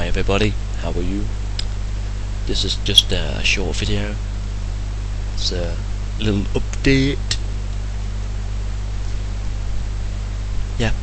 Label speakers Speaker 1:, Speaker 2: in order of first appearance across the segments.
Speaker 1: Hi everybody, how are you? This is just a short video. It's a little update. Yeah.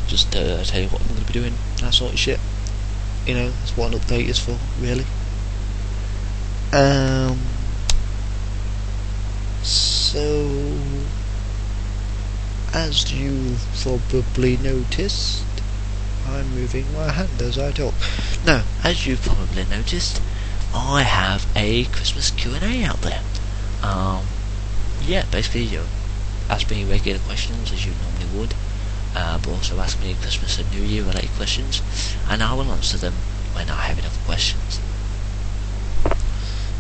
Speaker 1: Just tell you what I'm going to be doing, that sort of shit. You know, that's what an update is for, really. So, as you probably noticed, I'm moving my hand as I talk. Now, as you've probably noticed, I have a Christmas Q&A out there. Yeah, basically you ask me regular questions as you normally would, but also ask me Christmas and New Year related questions, and I will answer them when I have enough questions.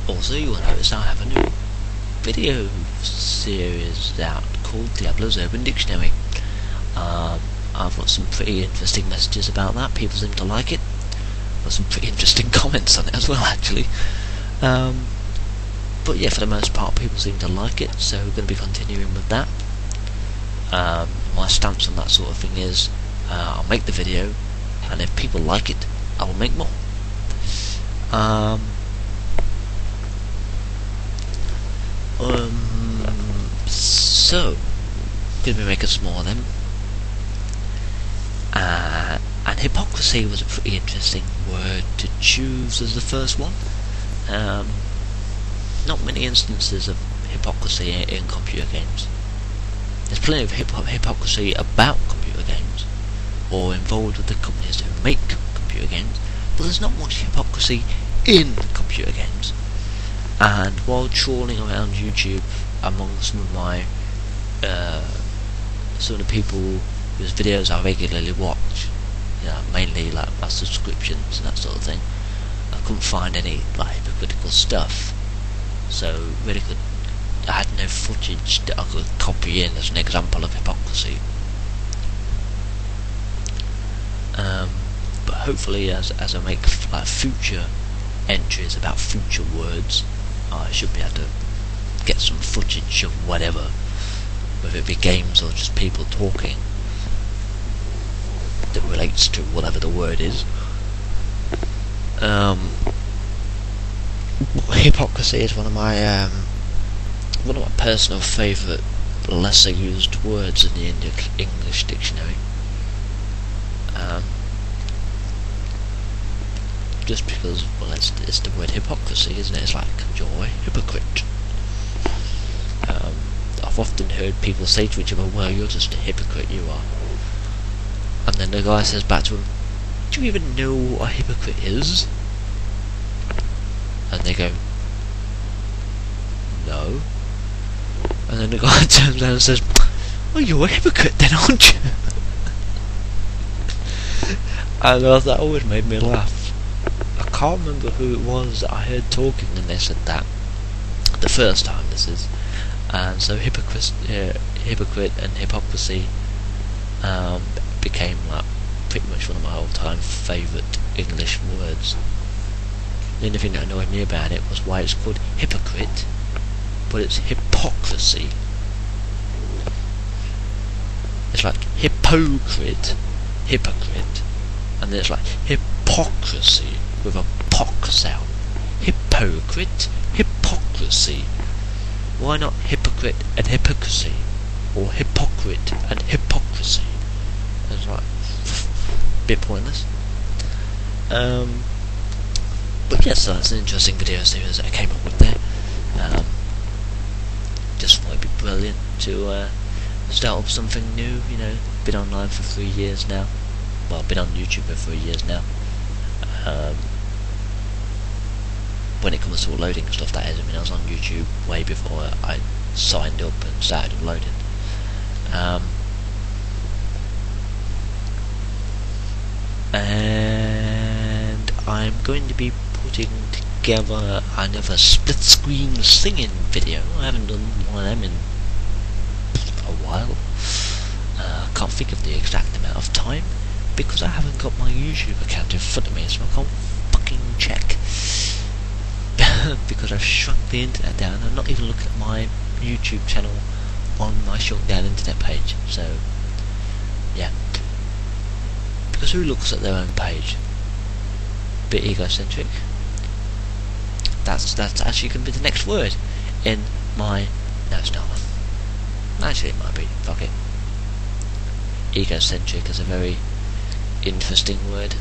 Speaker 1: Also, you will notice I have a new video series out called Diablo's Urban Dictionary. I've got some pretty interesting messages about that. People seem to like it. Got some pretty interesting comments on it as well, actually. But yeah, for the most part, people seem to like it, so we're going to be continuing with that. My stance on that sort of thing is, I'll make the video, and if people like it, I will make more. So, going to be making some more of them. And hypocrisy was a pretty interesting word to choose as the first one. Not many instances of hypocrisy in computer games. There's plenty of hypocrisy about computer games, or involved with the companies who make computer games, but there's not much hypocrisy in computer games. And while trawling around YouTube among some of my some of the people whose videos I regularly watch, you know, mainly like my subscriptions and that sort of thing, I couldn't find any like hypocritical stuff. So really I had no footage that I could copy in as an example of hypocrisy. But hopefully, as I make like future entries about future words, I should be able to get some footage of whatever, whether it be games or just people talking, that relates to whatever the word is. Hypocrisy is one of my personal favourite lesser used words in the English dictionary. Just because, well, it's the word hypocrisy, isn't it? It's like, you're a hypocrite. I've often heard people say to each other, well, you're just a hypocrite, you are. And then the guy says back to him, do you even know what a hypocrite is? And they go, no. And then the guy turns around and says, well, you're a hypocrite then, aren't you? And that always made me laugh. I can't remember who it was that I heard talking and they said that the first time this is. And so hypocrite and hypocrisy became like pretty much one of my all-time favourite English words. The only thing that annoyed me about it was why it's called hypocrite, but it's hypocrisy. It's like hypocrite, and then it's like hypocrisy with a pock sound. Hypocrite, hypocrisy. Why not hypocrite and hypocrisy, or hypocrite and hypocrisy? It's like a bit pointless. But yes, that's an interesting video series that I came up with there. Just thought it'd be brilliant to start up something new. You know, been online for 3 years now. Well, been on YouTube for 3 years now. When it comes to loading stuff, that is. I mean, I was on YouTube way before I signed up and started uploading. And I'm going to be putting together another split screen singing video. I haven't done one of them in a while. Can't think of the exact amount of time because I haven't got my YouTube account in front of me, so I can't fucking check. Because I've shrunk the internet down. I'm not even looking at my YouTube channel on my shrunk down internet page. So yeah, Because who looks at their own page? Bit egocentric. That's actually going to be the next word in my... No, it's not. Actually, it might be. Fuck it. Egocentric is a very interesting word.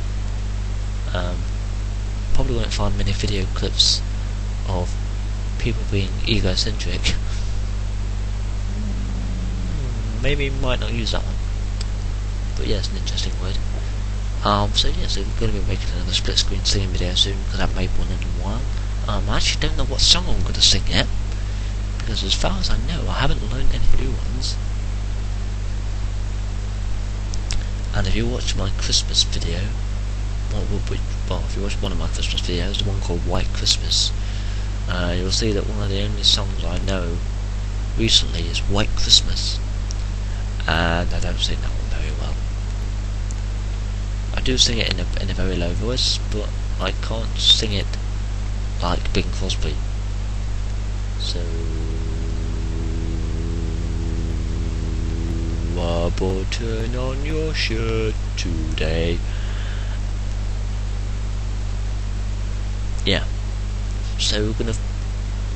Speaker 1: Probably won't find many video clips of people being egocentric. Maybe might not use that one. But yeah, it's an interesting word. So we're going to be making another split screen singing video soon, because I haven't made one in a while. I actually don't know what song I'm going to sing yet, because as far as I know, I haven't learned any new ones. And if you watch my Christmas video, if you watch one of my Christmas videos, the one called White Christmas, you'll see that one of the only songs I know recently is White Christmas, and I don't sing that one very well. I do sing it in a very low voice, but I can't sing it like Bing Crosby. So a button on your shirt today. Yeah. So we're gonna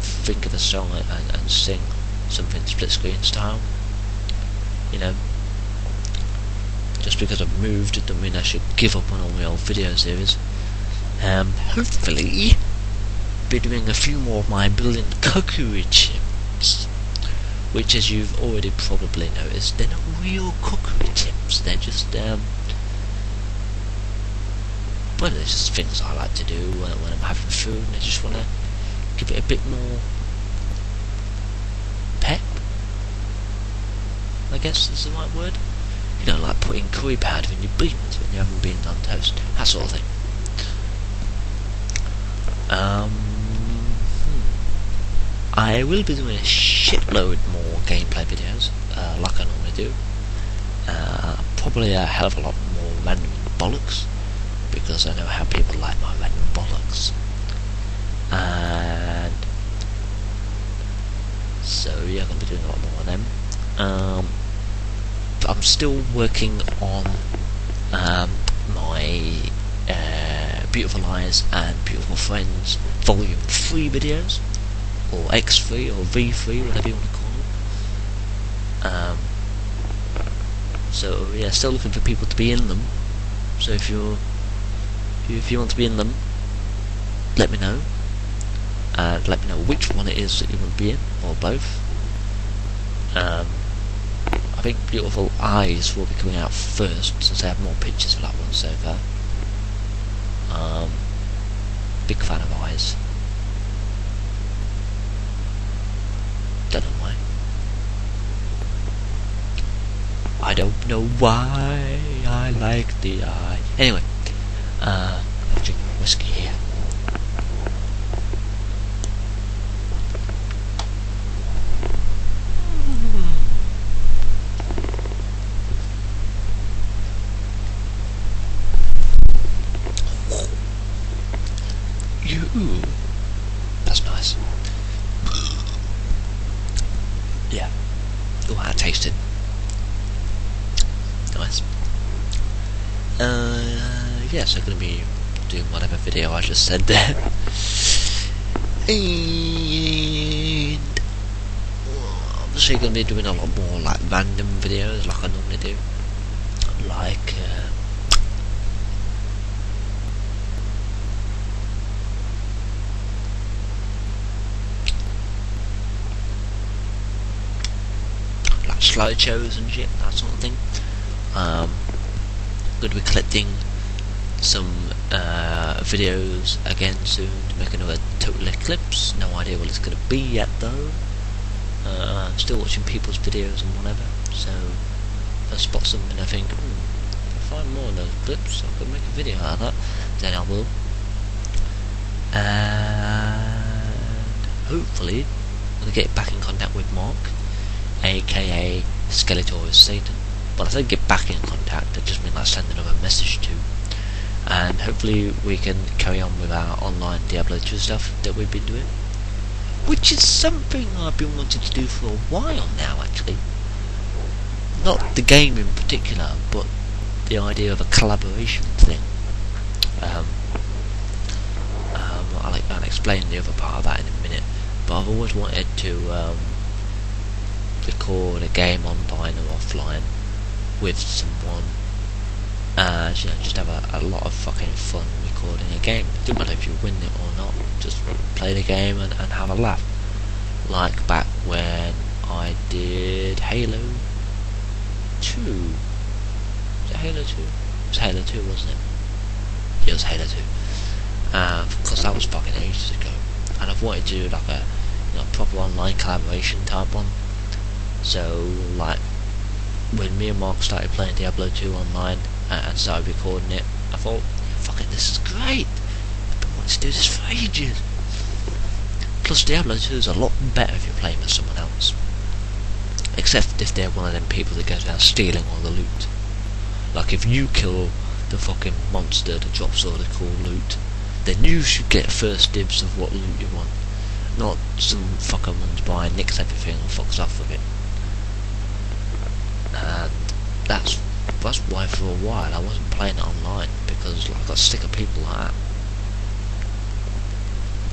Speaker 1: think of a song and sing something split screen style. You know, just because I've moved, it doesn't mean I should give up on all my old video series. Hopefully, be doing a few more of my brilliant cookery tips, which, as you've already probably noticed, they're not real cookery tips. They're just they're just things I like to do when I'm having food, and I just want to give it a bit more pep, I guess is the right word. You know, like putting curry powder in your beans when you're having beans on toast, that sort of thing. I will be doing a shitload more gameplay videos, like I normally do. Probably a hell of a lot more random bollocks, because I know how people like my random bollocks. And so yeah, I'm going to be doing a lot more of them. But I'm still working on my Beautiful Lies and Beautiful Friends Volume 3 videos, or X3 or V3, whatever you want to call them. So yeah, still looking for people to be in them. So if you want to be in them, let me know. And let me know which one it is that you want to be in, or both. I think Beautiful Eyes will be coming out first, since I have more pictures for that one so far. Big fan of Eyes. Don't know why. I don't know why I like the eye. Anyway, I'm drinking whiskey here. That's nice. Yeah. Oh, that tasted nice. Yeah, so I'm gonna be doing whatever video I just said there. And obviously gonna be doing a lot more like random videos like I normally do. Like slideshows and shit, that sort of thing. I'm going to be collecting some videos again soon to make another Total Eclipse. No idea what it's going to be yet though. Still watching people's videos and whatever, so if I spot something I think, if I find more of those clips I could make a video out of that, then I will. And hopefully I'm going to get back in contact with Mark, aka Skeletor Satan. But I say get back in contact, it just means like sending him a message to, and hopefully we can carry on with our online Diablo 2 stuff that we've been doing, which is something I've been wanting to do for a while now actually. Not the game in particular, but the idea of a collaboration thing. I'll explain the other part of that in a minute, but I've always wanted to record a game online or offline with someone, and just have a lot of fucking fun recording a game. It doesn't matter if you win it or not, just play the game and have a laugh. Like back when I did Halo 2. Was it Halo 2? It was Halo 2, wasn't it? Yeah, it was Halo 2. Because that was fucking ages ago. And I've wanted to do like a proper online collaboration type one. So like when me and Mark started playing Diablo 2 online and started recording it, I thought, fuck it, this is great. I've been wanting to do this for ages. Plus Diablo 2 is a lot better if you're playing with someone else. Except if they're one of them people that goes around stealing all the loot. Like if you kill the fucking monster that drops all the cool loot, then you should get first dibs of what loot you want. Not some fucker runs by and nicks everything and fucks off with it. And that's why for a while I wasn't playing it online, because I got sick of people like that.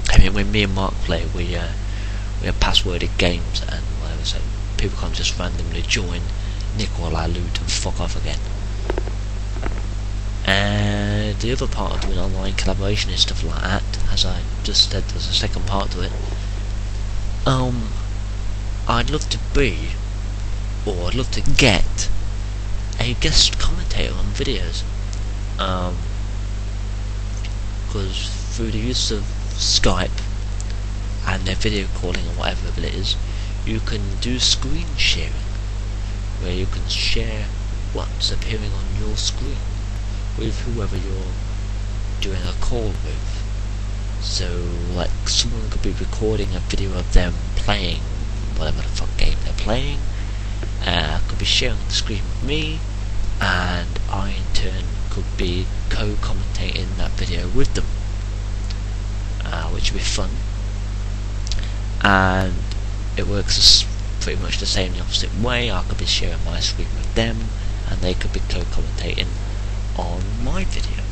Speaker 1: I mean, when me and Mark play, we have passworded games and whatever, so people can't just randomly join, nick all our loot and fuck off again. And the other part of doing online collaboration and stuff like that, as I just said, there's a second part to it. I'd love to be, or I'd love to get, a guest commentator on videos. Because through the use of Skype and their video calling or whatever it is, you can do screen sharing, where you can share what's appearing on your screen with whoever you're doing a call with. So like someone could be recording a video of them playing whatever the fuck game they're playing, could be sharing the screen with me, and I in turn could be co-commentating that video with them, which would be fun. And it works pretty much the same, the opposite way. I could be sharing my screen with them, and they could be co-commentating on my video.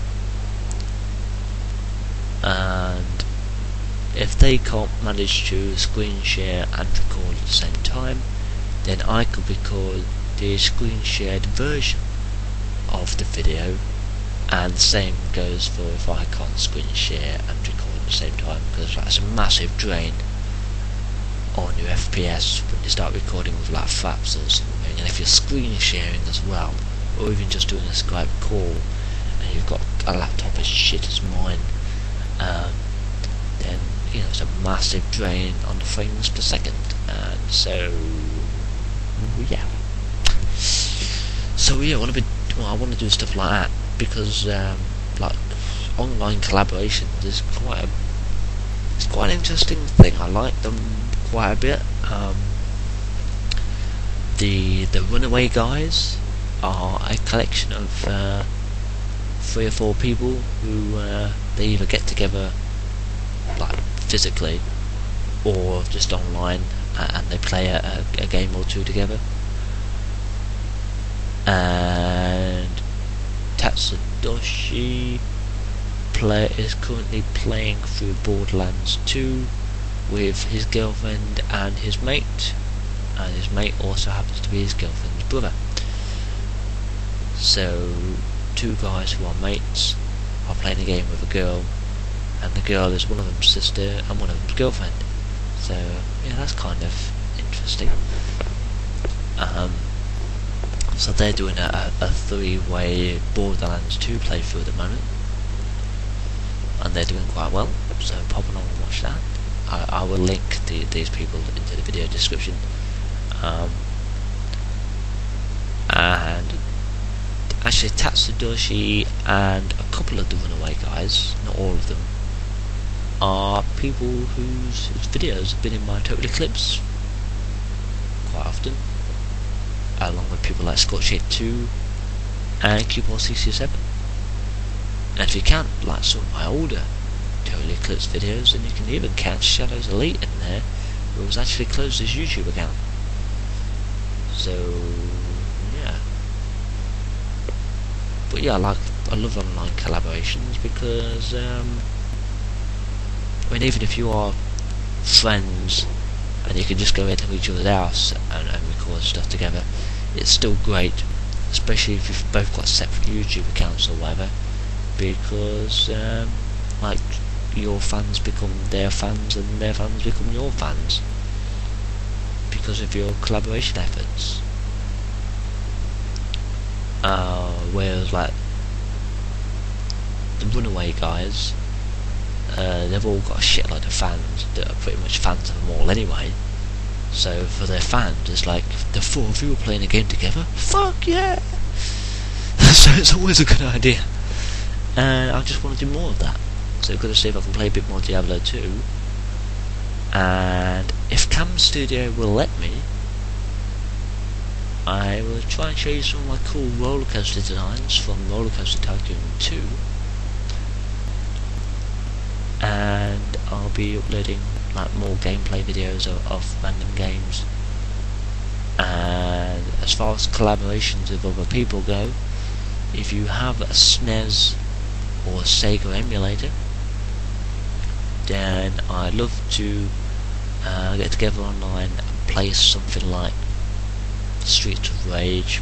Speaker 1: And if they can't manage to screen share and record at the same time, then I could record the screen shared version of the video, and the same goes for if I can't screen share and record at the same time, because that's a massive drain on your FPS when you start recording with like FAPs or something. And if you're screen sharing as well, or even just doing a Skype call, and you've got a laptop as shit as mine, then it's a massive drain on the frames per second. And so yeah, I want to do stuff like that, because like online collaboration is quite an interesting thing. I like them quite a bit. The Runaway Guys are a collection of 3 or 4 people who they either get together like physically or just online, and they play a game or two together. And Tatsudoshi is currently playing through Borderlands 2 with his girlfriend and his mate, and his mate also happens to be his girlfriend's brother. So 2 guys who are mates are playing a game with a girl, and the girl is one of them's sister and one of them's girlfriend. So yeah, that's kind of interesting. So they're doing a 3-way Borderlands 2 playthrough at the moment, and they're doing quite well, so pop along and watch that. I will link these people into the video description. And actually Tatsudoshi and a couple of the Runaway Guys, not all of them, are people whose videos have been in my Total Eclipse quite often, along with people like Scorch82 and Cupor67. And if you count like some of my older Total Eclipse videos, then you can even catch Shadows Elite in there, who has actually closed his YouTube account. So yeah, But yeah, I love online collaborations because I mean, even if you are friends and you can just go into each other's house and record stuff together, it's still great, especially if you've both got separate YouTube accounts or whatever, because like, your fans become their fans and their fans become your fans because of your collaboration efforts. Whereas like the Runaway guys, they've all got a shitload of fans that are pretty much fans of them all anyway. So for their fans, it's like the four of you are playing a game together. Fuck yeah! So it's always a good idea, and I just want to do more of that. So we're going to see if I can play a bit more Diablo 2, and if Cam Studio will let me, I will try and show you some of my cool roller coaster designs from Roller Coaster Tycoon 2, and I'll be uploading like more gameplay videos of random games. And as far as collaborations with other people go, if you have a SNES or a Sega emulator, then I'd love to get together online and play something like Streets of Rage,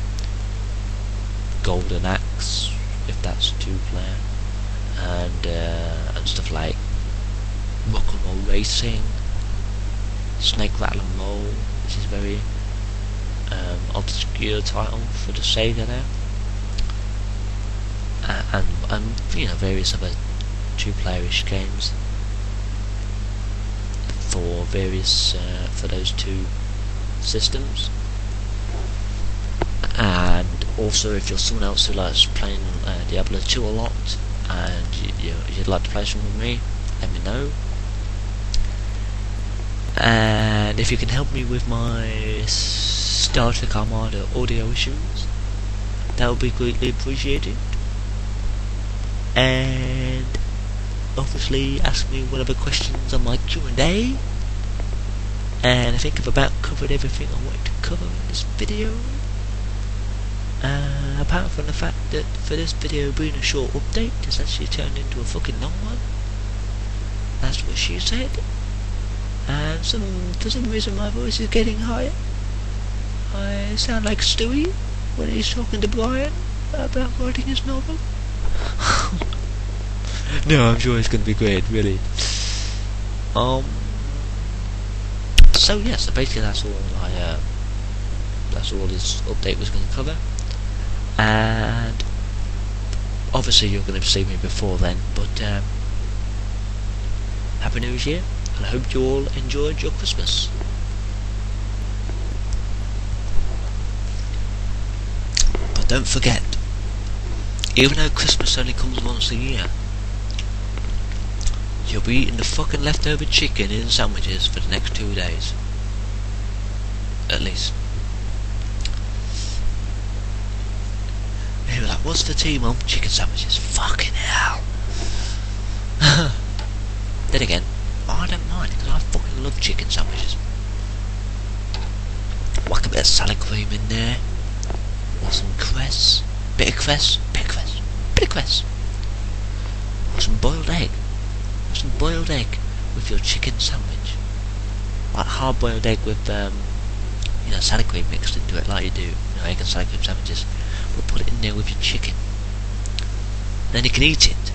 Speaker 1: Golden Axe, if that's 2-player, and stuff like Rock'n'Roll Racing, Snake Rattle and Roll, which is a very obscure title for the Sega there, and you know, various other 2-playerish games for various for those two systems. And also, if you're someone else who likes playing Diablo 2 a lot and you'd like to play some with me, let me know. And if you can help me with my Star Trek Armada audio issues, that would be greatly appreciated. And obviously ask me whatever questions on my Q&A, and I think I've about covered everything I wanted to cover in this video, apart from the fact that for this video being a short update, it's actually turned into a fucking long one. That's what she said. And for some reason my voice is getting higher. I sound like Stewie when he's talking to Brian about writing his novel. No, I'm sure it's going to be great, really. So yeah, so basically that's all this update was going to cover. And obviously you're going to see me before then, but Happy New Year, and I hope you all enjoyed your Christmas. But don't forget, even though Christmas only comes once a year, you'll be eating the fucking leftover chicken in sandwiches for the next 2 days. At least. They were like, what's for tea, Mum? Chicken sandwiches. Fucking hell. Then again, I don't mind, because I fucking love chicken sandwiches. Whack a bit of salad cream in there, or some cress, bit of cress, or some boiled egg. Some boiled egg with your chicken sandwich, like hard boiled egg with salad cream mixed into it, like you do, egg and salad cream sandwiches. But put it in there with your chicken, then you can eat it.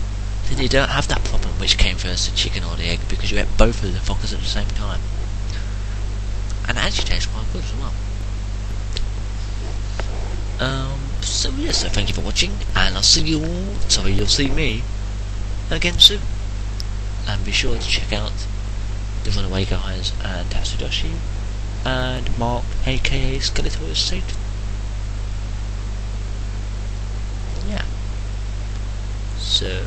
Speaker 1: Then you don't have that problem which came first, the chicken or the egg, because you ate both of the fuckers at the same time, and it actually tastes quite good as well. So yeah, so thank you for watching, and I'll see you all, sorry, you'll see me again soon. And be sure to check out the Runaway guys and Tatsudashi and Mark, aka Skeletor Satan. Yeah. So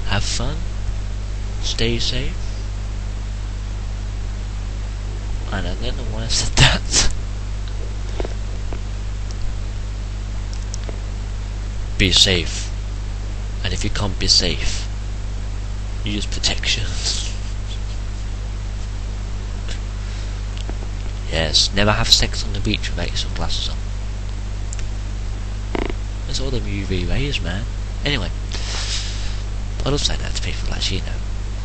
Speaker 1: have fun, stay safe, and I don't know why I said that. Be safe, and if you can't be safe, use protection. Yes, never have sex on the beach without your sunglasses on. There's all them UV rays, man. Anyway, I love saying that to people, actually, you know.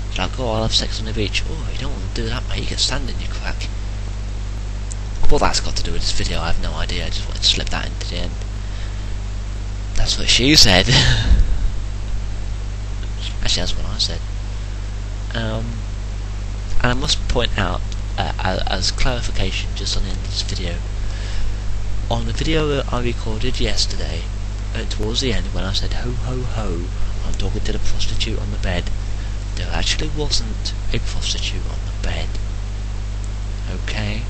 Speaker 1: It's like, oh, I'll have sex on the beach. Oh, you don't want to do that, mate, you get sand in your crack. What that's got to do with this video, I have no idea. I just wanted to slip that into the end. That's what she said. Actually, that's what I said. And I must point out, as clarification, just on the end of this video, on the video that I recorded yesterday, towards the end, when I said ho ho ho, I'm talking to the prostitute on the bed, there actually wasn't a prostitute on the bed. Okay?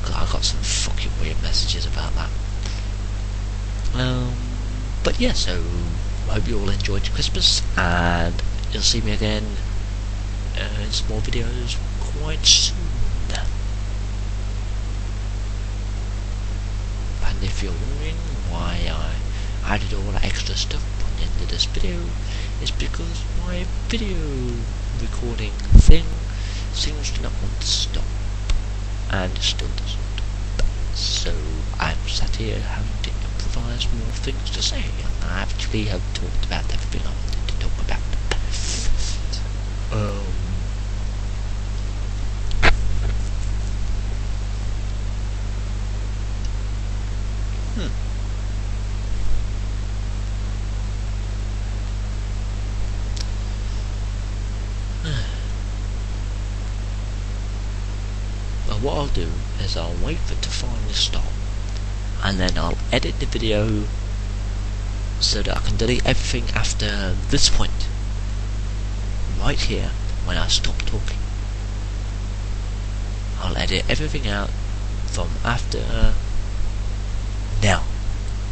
Speaker 1: I got some fucking weird messages about that. But yeah, so I hope you all enjoyed your Christmas, and you'll see me again in some more videos quite soon. And if you're wondering why I added all that extra stuff on the end of this video, it's because my video recording thing seems to not want to stop, and still doesn't. So I'm sat here having to improvise more things to say, and I actually have talked about everything I wanted to talk about. Well, what I'll do is I'll wait for it to finally stop, and then I'll edit the video so that I can delete everything after this point, right here, when I stop talking. I'll edit everything out from after now.